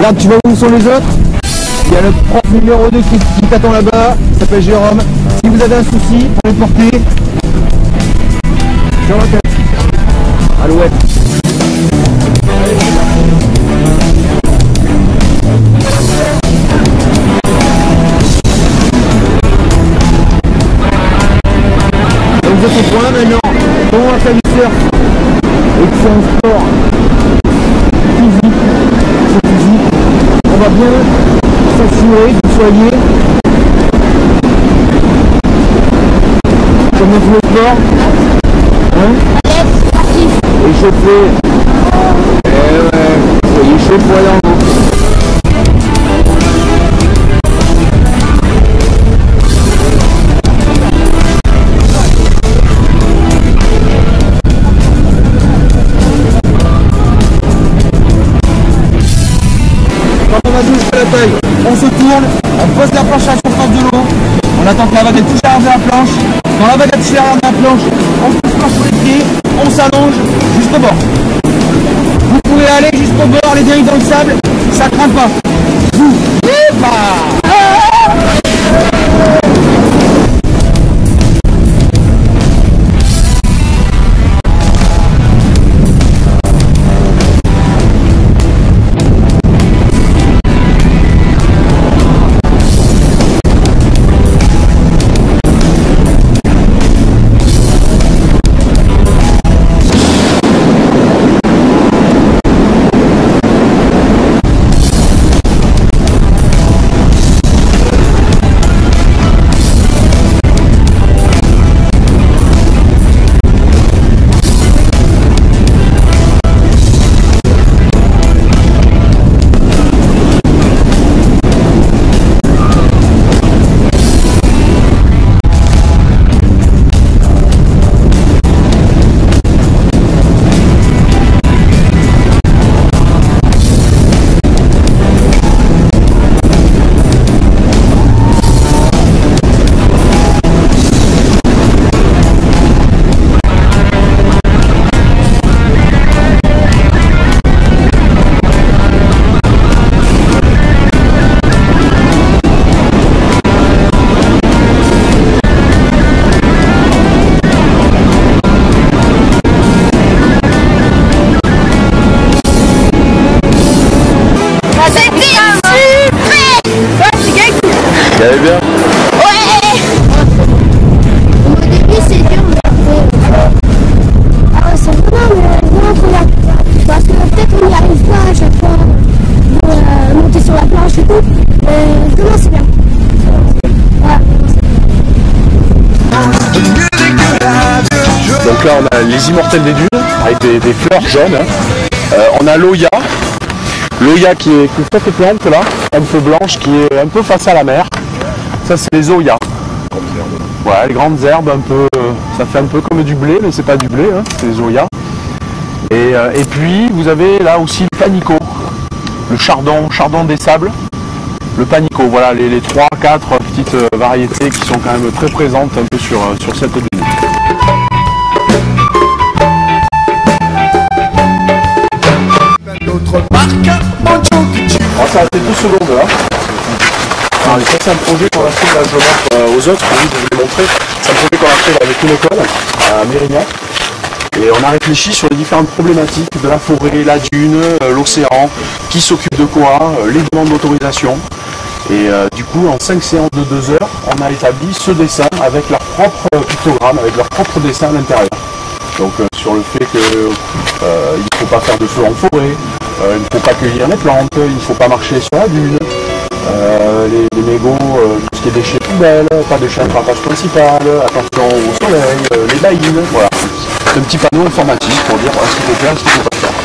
Regarde, tu vois où sont les autres? Il y a le prof numéro 2 qui t'attend là-bas, il s'appelle Jérôme. Si vous avez un souci, pour le porter sur la tête. Alouette. Donc vous êtes au point maintenant. Comment on va faire du surf? Et que c'est un sport physique. C'est physique. On va bien s'assurer que vous soyez comme dans tous les sports. Hein? Échauffé. Eh ouais, soyez chaud pour aller en haut. Quand on a joué jusqu'à la taille, on se tourne, on pose la planche à la surface de l'eau, on attend que la vague touche l'arrière de la planche. Quand la vague touche l'arrière de la planche, on se planche sur les pieds, on s'allonge jusqu'au bord. Vous pouvez aller jusqu'au bord, les dérives dans le sable, ça craint pas. Allez bien. Ouais. Au début c'est dur, mais après c'est vraiment trop bien. Parce que peut-être on n'y arrive pas à chaque fois de monter sur la planche et tout. Mais vraiment c'est bien. Voilà, Donc là on a les immortels des dunes avec des fleurs jaunes. On a l'Oya. L'Oya qui est cette plante là, un peu blanche, qui est un peu face à la mer. Ça c'est les Oyas. Ouais, les grandes herbes un peu, ça fait un peu comme du blé, mais c'est pas du blé, hein, c'est les Oyas. Et puis vous avez là aussi le panico, le chardon des sables, le panico. Voilà les 3-4 petites variétés qui sont quand même très présentes un peu sur cette dune. Alors ça a été 2 secondes là. Alors, ça c'est un projet qu'on a fait, là je montre aux autres, envie de vous les montrer. C'est un projet qu'on a fait avec une école à Mérignac. Et on a réfléchi sur les différentes problématiques de la forêt, la dune, l'océan, qui s'occupe de quoi, les demandes d'autorisation. Et du coup en 5 séances de 2 heures, on a établi ce dessin avec leur propre pictogramme, avec leur propre dessin à l'intérieur. Donc sur le fait qu'il ne faut pas faire de feu en forêt, il ne faut pas cueillir les plantes, il ne faut pas marcher sur la dune, les mégots, tout ce qui est déchets poubelles, pas de déchets à principal, attention au soleil, les baïnes, voilà. C'est un petit panneau informatique pour dire ce qu'il faut faire, ce qu'il ne faut pas faire.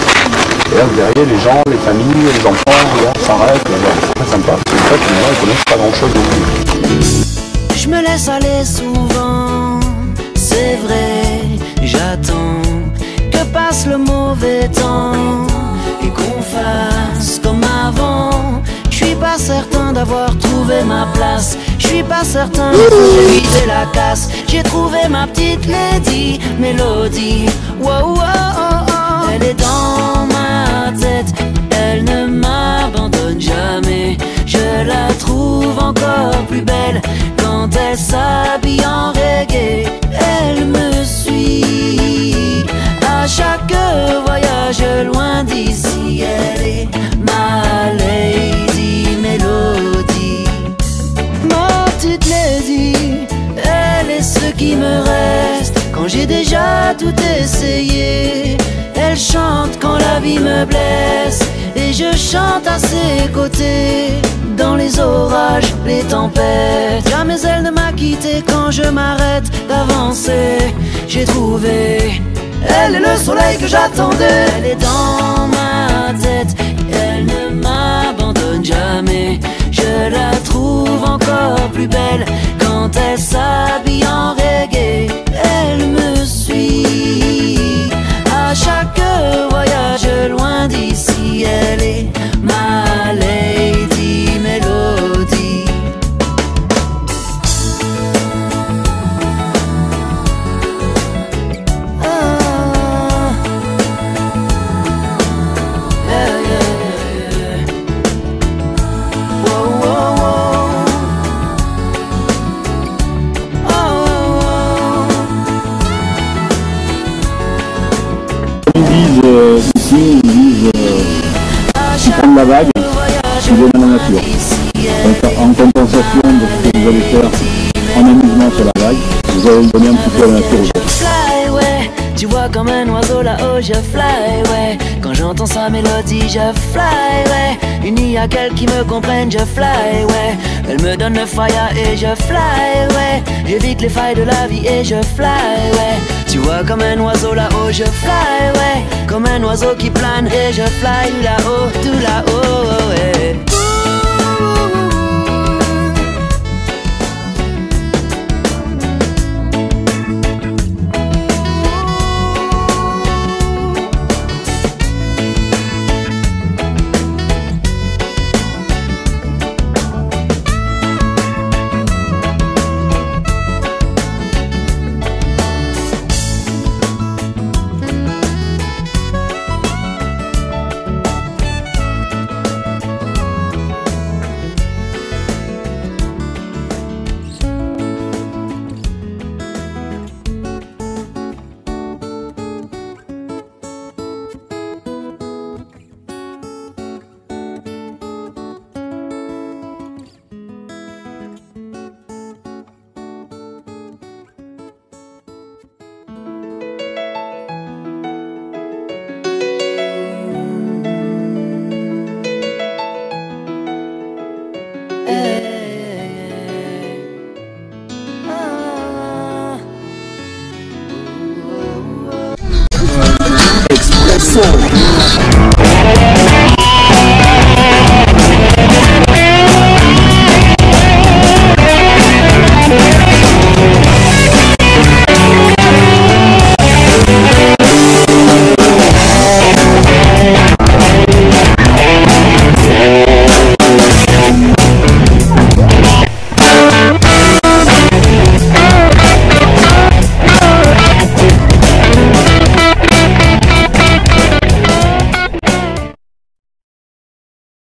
Et là vous verriez les gens, les familles, les enfants, s'arrêtent, c'est très sympa. En fait les gens ne connaissent pas grand chose de. Je me laisse aller souvent, c'est vrai, j'attends que passe le mauvais temps et qu'on fasse comme avant. Je suis pas certain d'avoir trouvé ma place, je suis pas certain d'éviter la casse. J'ai trouvé ma petite lady, mélodie, wow, wow, oh, oh. Elle est dans ma tête, elle ne m'abandonne elle s'habille en reggae, elle me suit. À chaque voyage loin d'ici, elle est ma lady mélodie. Ma petite lady, elle est ce qui me reste quand j'ai déjà tout essayé. Elle chante quand la vie me blesse et je chante à ses côtés. Dans les orages, les tempêtes, jamais elle ne m'a quitté quand je m'arrête d'avancer. J'ai trouvé, elle est le soleil que j'attendais. Elle est dans ma tête, elle ne m'abandonne jamais. Je la trouve encore plus belle quand elle s'habille en reggae. Elle me suit. À chaque voyage loin d'ici, elle est ma lady mélodie. Ah, yeah, yeah, yeah. Wow, wow, wow. Oh, oh, oh. Ils disent ici, ils disent qui prennent la vague, qui viennent à la nature. Donc en compensation de ce que vous allez faire en amusement sur la vague, vous allez donner un petit peu à la nature aujourd'hui. Fly, ouais. Tu vois comme un oiseau là-haut, je fly, ouais. Quand j'entends sa mélodie, je fly, ouais. Uni à qu'elle qui me comprenne, je fly, ouais. Elle me donne le fire et je fly, ouais. J'évite les failles de la vie et je fly, ouais. Tu vois comme un oiseau là-haut, je fly, ouais. Comme un oiseau qui plane et je fly là-haut, tout là-haut.